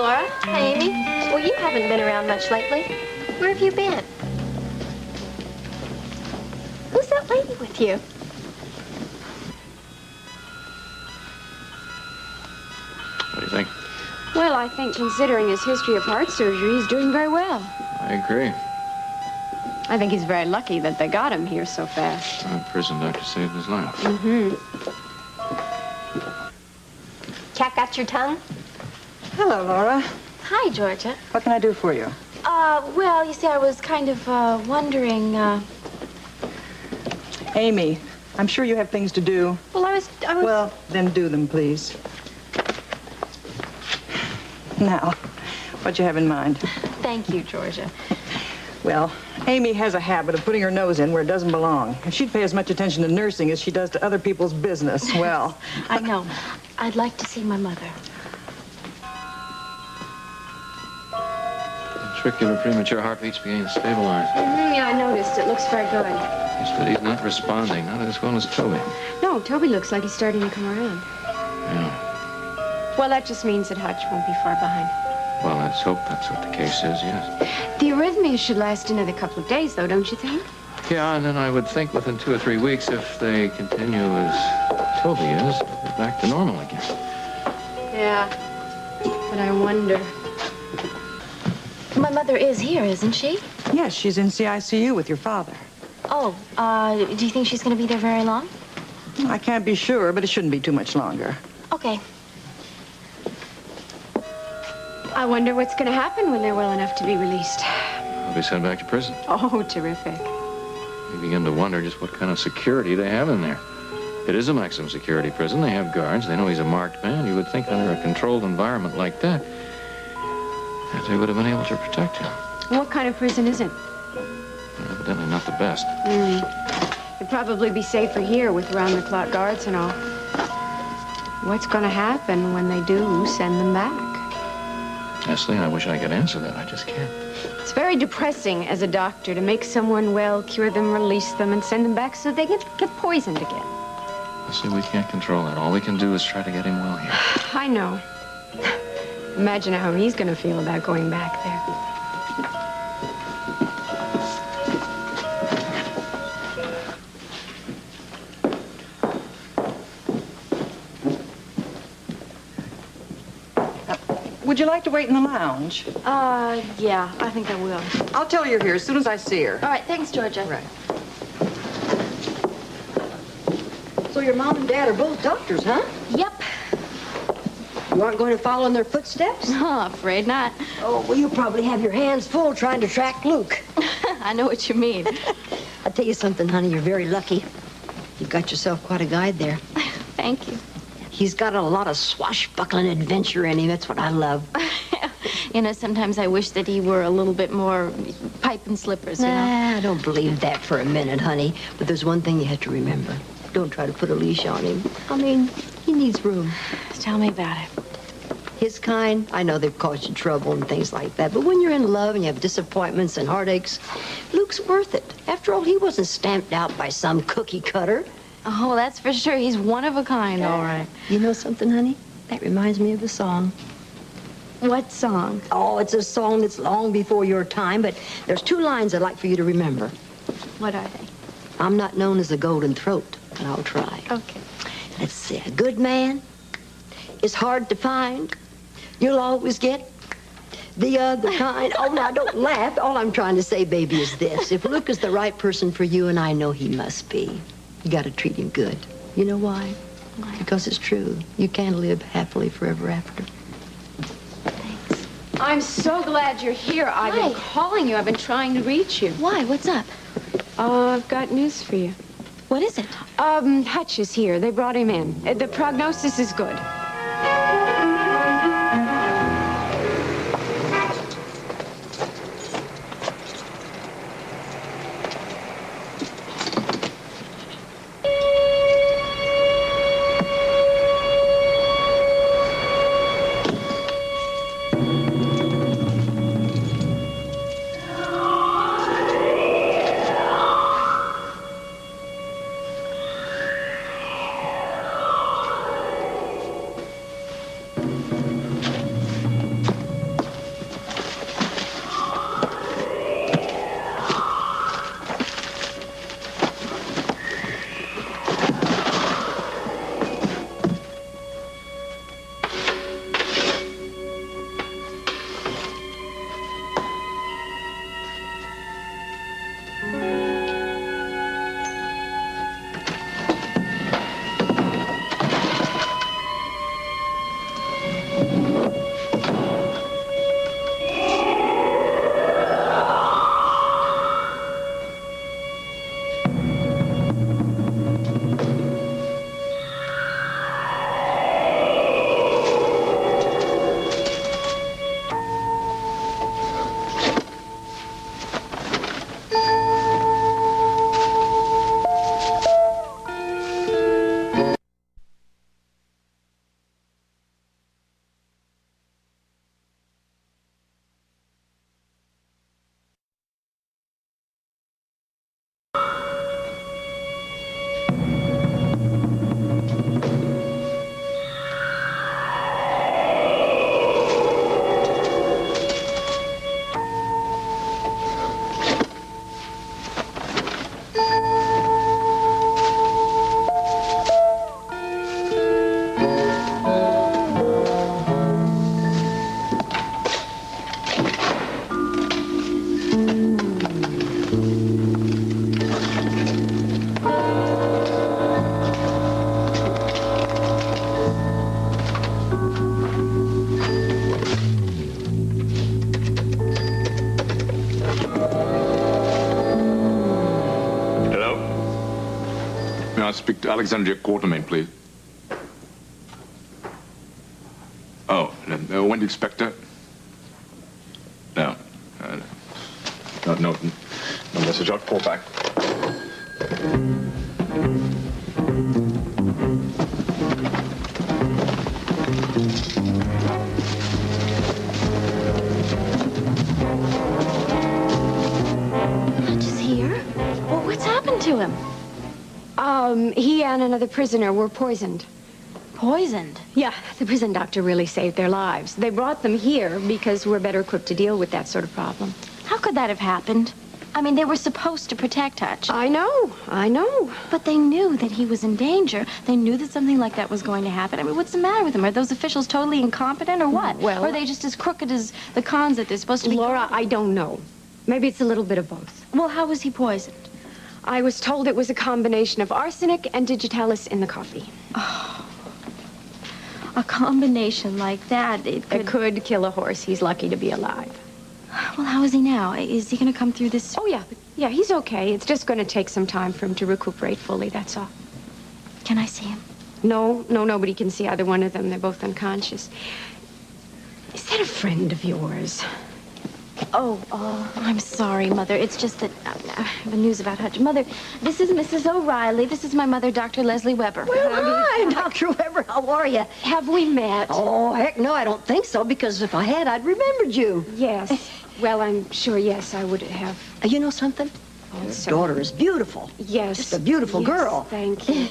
Laura. Hi, Amy. Well, you haven't been around much lately. Where have you been? Who's that lady with you? What do you think? Well, I think considering his history of heart surgery, he's doing very well. I agree. I think he's very lucky that they got him here so fast. The prison doctor saved his life. Mm-hmm. Cat got your tongue? Hello, Laura. Hi, Georgia. What can I do for you? Well, you see, I was kind of, wondering, Amy, I'm sure you have things to do. Well, I was... Well, then do them, please. Now, what you have in mind? Thank you, Georgia. Well, Amy has a habit of putting her nose in where it doesn't belong. If she'd pay as much attention to nursing as she does to other people's business, well... I know. I'd like to see my mother. Ventricular premature heartbeat's beginning to stabilize. Mm-hmm, yeah, I noticed. It looks very good. Yes, but he's not responding, not as well as Toby. No, Toby looks like he's starting to come around. Yeah. Well, that just means that Hutch won't be far behind. Well, let's hope that's what the case is, yes. The arrhythmia should last another couple of days, though, don't you think? Yeah, and then I would think within 2 or 3 weeks, if they continue as Toby is, they're back to normal again. Yeah, but I wonder... My mother is here, isn't she? Yes, she's in CICU with your father. Oh, do you think she's going to be there very long? I can't be sure, but it shouldn't be too much longer. Okay. I wonder what's going to happen when they're well enough to be released. They'll be sent back to prison. Oh, terrific. You begin to wonder just what kind of security they have in there. It is a maximum security prison. They have guards. They know he's a marked man. You would think under a controlled environment like that, that they would have been able to protect him. What kind of prison is it? Evidently not the best. It'd probably be safer here with round-the-clock guards and all. What's going to happen when they do send them back? Lesley, I wish I could answer that. I just can't. It's very depressing as a doctor to make someone well, cure them, release them, and send them back so they get poisoned again. Lesley, we can't control that. All we can do is try to get him well here. I know. Imagine how he's going to feel about going back there. Would you like to wait in the lounge? Yeah, I think I will. I'll tell you're here as soon as I see her. All right, thanks, Georgia. Right. So your mom and dad are both doctors, huh? Yep. You aren't going to follow in their footsteps? Oh, afraid not. Oh, well, you'll probably have your hands full trying to track Luke. I know what you mean. I'll tell you something, honey, you're very lucky. You've got yourself quite a guide there. Thank you. He's got a lot of swashbuckling adventure in him. That's what I love. You know, sometimes I wish that he were a little bit more pipe and slippers, you know? I don't believe that for a minute, honey. But there's one thing you have to remember. Don't try to put a leash on him. I mean, he needs room. Tell me about it. His kind, I know they've caused you trouble and things like that, but when you're in love and you have disappointments and heartaches, Luke's worth it. After all, he wasn't stamped out by some cookie cutter. Oh, that's for sure. He's one of a kind, all right. You know something, honey? That reminds me of a song. What song? Oh, it's a song that's long before your time, but there's 2 lines I'd like for you to remember. What are they? I'm not known as a golden throat, but I'll try. Okay. Let's see. A good man is hard to find. You'll always get the other kind. Oh, now, don't laugh. All I'm trying to say, baby, is this. If Luke is the right person for you, and I know he must be, you got to treat him good. You know why? Why? Because it's true. You can't live happily forever after. Thanks. I'm so glad you're here. I've been calling you. I've been trying to reach you. Why? What's up? I've got news for you. What is it? Hutch is here. They brought him in. The prognosis is good. speak to Alexandria Quartermain, please? Oh, when do you expect her? No. No message. I'll call back. Hutch is here? Well, what's happened to him? He and another prisoner were poisoned. Poisoned? Yeah, the prison doctor really saved their lives. They brought them here because we're better equipped to deal with that sort of problem. How could that have happened? I mean, they were supposed to protect Hutch. I know. But they knew that he was in danger. They knew that something like that was going to happen. I mean, what's the matter with them? Are those officials totally incompetent or what? Well- Or are they just as crooked as the cons that they're supposed to be? Laura, I don't know. Maybe it's a little bit of both. Well, how was he poisoned? I was told it was a combination of arsenic and digitalis in the coffee. A combination like that, It could kill a horse. He's lucky to be alive. Well, how is he now? Is he going to come through this? Oh, yeah, he's okay. It's just going to take some time for him to recuperate fully, that's all. Can I see him? No, nobody can see either one of them. They're both unconscious. Is that a friend of yours? Oh, I'm sorry, Mother. It's just that I have news about Hutch. Mother, this is Mrs. O'Reilly. This is my mother, Dr. Lesley Weber. Well, hi, Dr. Weber. How are you? Have we met? Oh, heck no, I don't think so, because if I had, I'd remembered you. Yes. Well, I'm sure, yes, I would have. You know something? Your so- daughter is beautiful. Yes. Just a beautiful Yes, girl. Thank you.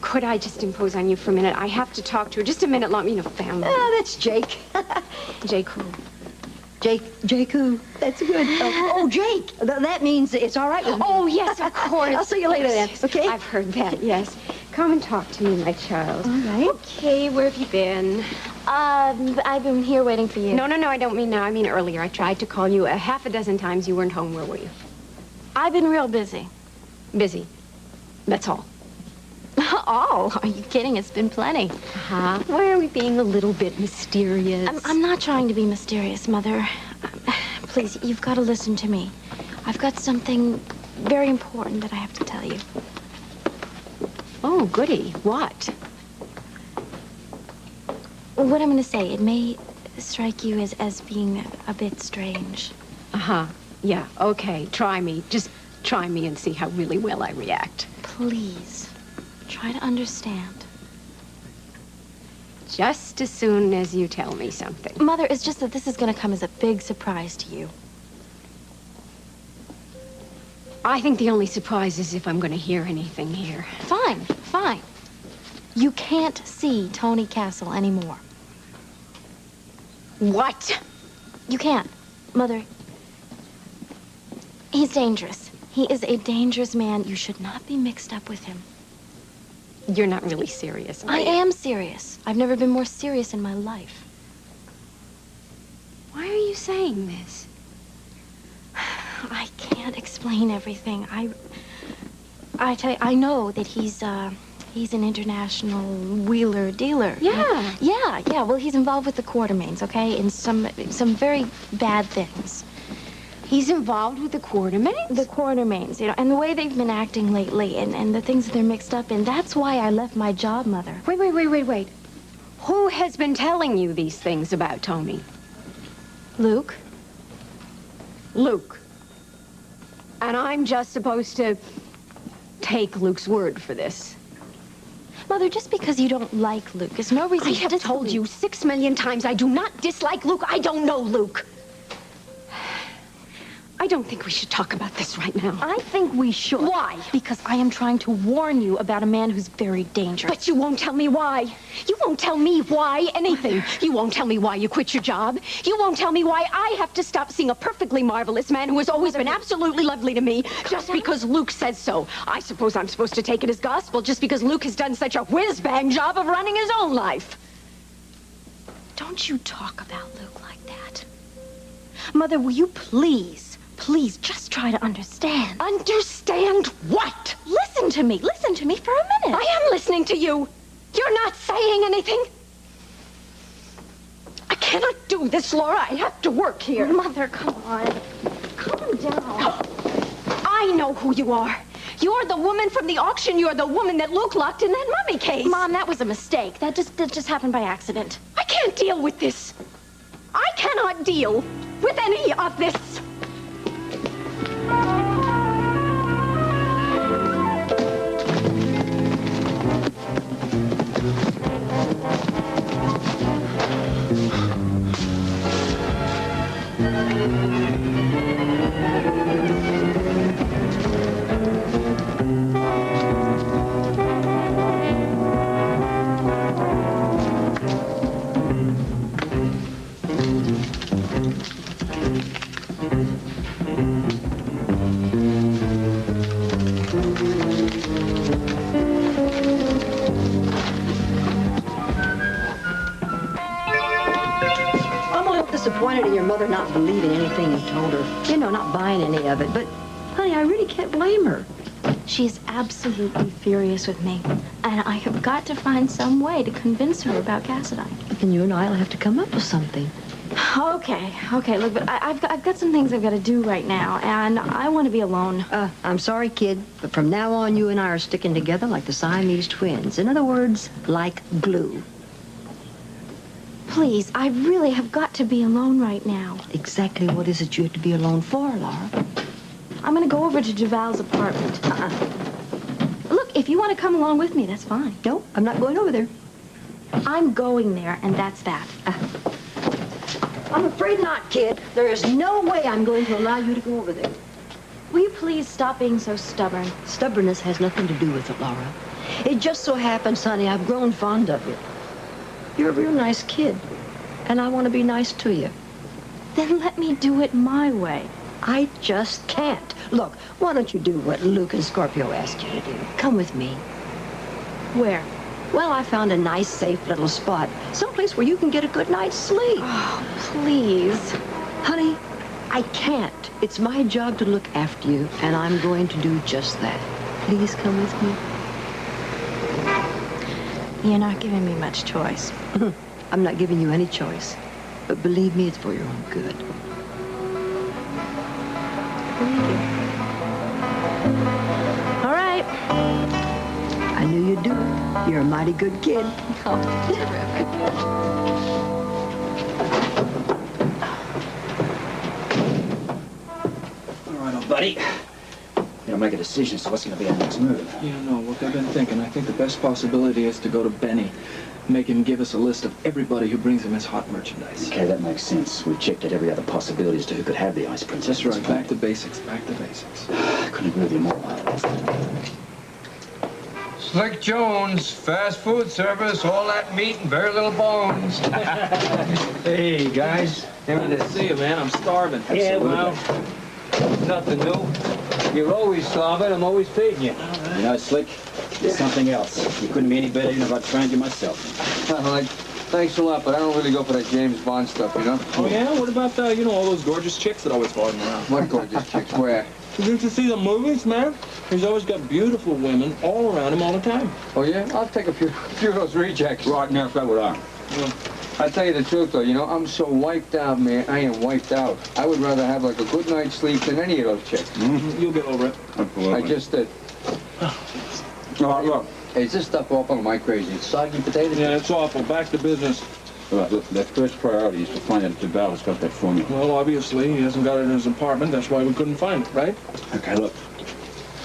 Could I just impose on you for a minute? I have to talk to her. Just a minute, let me know family. Ah, that's Jake. Jake who? Jake who? That's good. Oh, Jake. That means it's all right with me. Oh, yes, of course. I'll see you later then, okay? I've heard that, yes. Come and talk to me, my child. All right. Okay, where have you been? I've been here waiting for you. No, I don't mean now. I mean earlier. I tried to call you a half a dozen times. You weren't home. Where were you? I've been real busy. Busy. That's all. Oh, are you kidding? It's been plenty. Huh? Why are we being a little bit mysterious? I'm not trying to be mysterious, Mother. Please, you've got to listen to me. I've got something very important that I have to tell you. Oh, goody. What? What I'm going to say, it may strike you as being a bit strange. Uh-huh. Yeah, okay. Try me. Just try me and see how really well I react. Please, try to understand. Just as soon as you tell me something. Mother, it's just that this is going to come as a big surprise to you. I think the only surprise is if I'm going to hear anything here. Fine. You can't see Tony Castle anymore. What? You can't. Mother, he's dangerous. He is a dangerous man. You should not be mixed up with him. You're not really serious, are I you? am serious. I've never been more serious in my life. Why are you saying this? I can't explain everything. I tell you, I know that he's an international wheeler dealer. Yeah. Yeah. Well, he's involved with the Quartermains, okay, in some very bad things. He's involved with the Quartermains? The Quartermains, and the way they've been acting lately, and the things that they're mixed up in. That's why I left my job, Mother. Wait. Who has been telling you these things about Tony? Luke? Luke. And I'm just supposed to take Luke's word for this. Mother, just because you don't like Luke is no reason I to have told disbelieve. you 6 million times I do not dislike Luke. I don't know Luke. I don't think we should talk about this right now. I think we should. Why? Because I am trying to warn you about a man who's very dangerous. But you won't tell me why. You won't tell me why anything. You won't tell me why you quit your job. You won't tell me why I have to stop seeing a perfectly marvelous man who has always been absolutely lovely to me just because Luke says so. I suppose I'm supposed to take it as gospel just because Luke has done such a whiz-bang job of running his own life. Don't you talk about Luke like that. Mother, will you please just try to understand. Understand what? Listen to me for a minute. I am listening to you. You're not saying anything. I cannot do this, Laura. I have to work here. Mother, come on. Calm down. I know who you are. You're the woman from the auction. You're the woman that Luke locked in that mummy case. Mom, that was a mistake. That just happened by accident. I can't deal with this. I cannot deal with any of this. Disappointed in your mother not believing anything you told her. You know, not buying any of it. But, honey, I really can't blame her. She's absolutely furious with me. And I have got to find some way to convince her about Cassadine. And you and I will have to come up with something. Okay, look, but I've got some things I've got to do right now, and I want to be alone. I'm sorry, kid, but from now on, you and I are sticking together like the Siamese twins. In other words, like glue. Please, I really have got to be alone right now. Exactly what is it you have to be alone for, Laura? I'm going to go over to Duvall's apartment. Look, if you want to come along with me, that's fine. No, I'm not going over there. I'm going there, and that's that. I'm afraid not, kid. There is no way I'm going to allow you to go over there. Will you please stop being so stubborn? Stubbornness has nothing to do with it, Laura. It just so happens, honey, I've grown fond of you. You're a real nice kid, and I want to be nice to you. Then let me do it my way. I just can't. Look, why don't you do what Luke and Scorpio asked you to do? Come with me. Where? Well, I found a nice, safe little spot. Someplace where you can get a good night's sleep. Oh, please. Honey, I can't. It's my job to look after you, and I'm going to do just that. Please come with me. You're not giving me much choice. I'm not giving you any choice. But believe me, it's for your own good. All right. I knew you'd do it. You're a mighty good kid. Oh, terrific. All right, old buddy. Gotta make a decision, so what's gonna be our next move? Yeah, no, look, I've been thinking. I think the best possibility is to go to Benny. Make him give us a list of everybody who brings him his hot merchandise. Okay, that makes sense. We've checked out every other possibility as to who could have the Ice Princess. That's right. Back to basics. Back to basics. I couldn't agree with you more. Slick Jones, fast food service, all that meat and very little bones. Hey, guys. Good to see you, man. I'm starving. Yeah, well, nothing new. You're always starving. I'm always feeding you. You know, Slick, there's something else. You couldn't be any better even if I trained you myself. Thanks a lot, but I don't really go for that James Bond stuff, you know? Oh, yeah? What about, all those gorgeous chicks that always follow him around? What gorgeous chicks? Where? Didn't you see the movies, man? He's always got beautiful women all around him all the time. Oh, yeah? I'll take a few of those rejects. Right now, so would I. I tell you the truth, though, I'm so wiped out, man. I am wiped out. I would rather have, like, a good night's sleep than any of those chicks. Mm-hmm. You'll get over it. Absolutely. I just did. All right, look. Hey, is this stuff awful or am I crazy? It's soggy potatoes? Yeah, it's awful. Back to business. All right, look, that first priority is to find out if Duvall has got that formula. Well, obviously, he hasn't got it in his apartment. That's why we couldn't find it, right? Okay, look.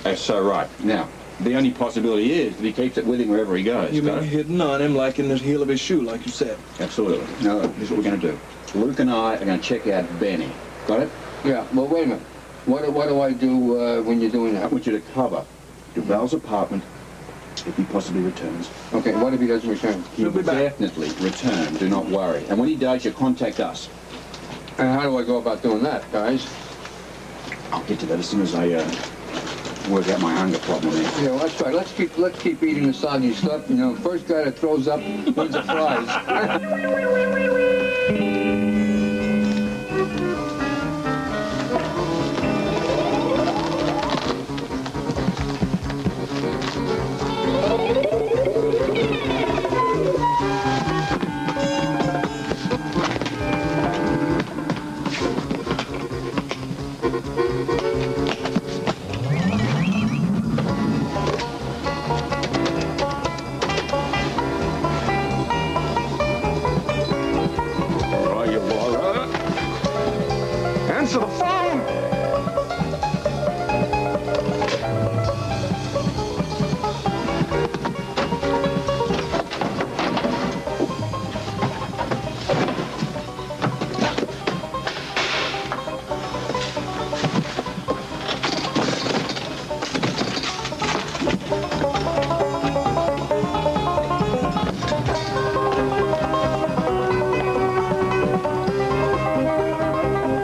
That's so right. Now, the only possibility is that he keeps it with him wherever he goes. You got mean it? hidden on him like in the heel of his shoe, like you said? Absolutely. Now, look, here's what we're going to do. Luke and I are going to check out Benny. Got it? Yeah, well, wait a minute. What do I do when you're doing I that? want you to cover Duvall's apartment if he possibly returns. Okay, what if he doesn't return? He He'll be will back. definitely return. Do not worry. And when he does, you contact us. And how do I go about doing that, guys? I'll get to that as soon as I work out my hunger problem there. Yeah, well, that's right. Let's keep eating the soggy stuff. First guy that throws up wins a prize.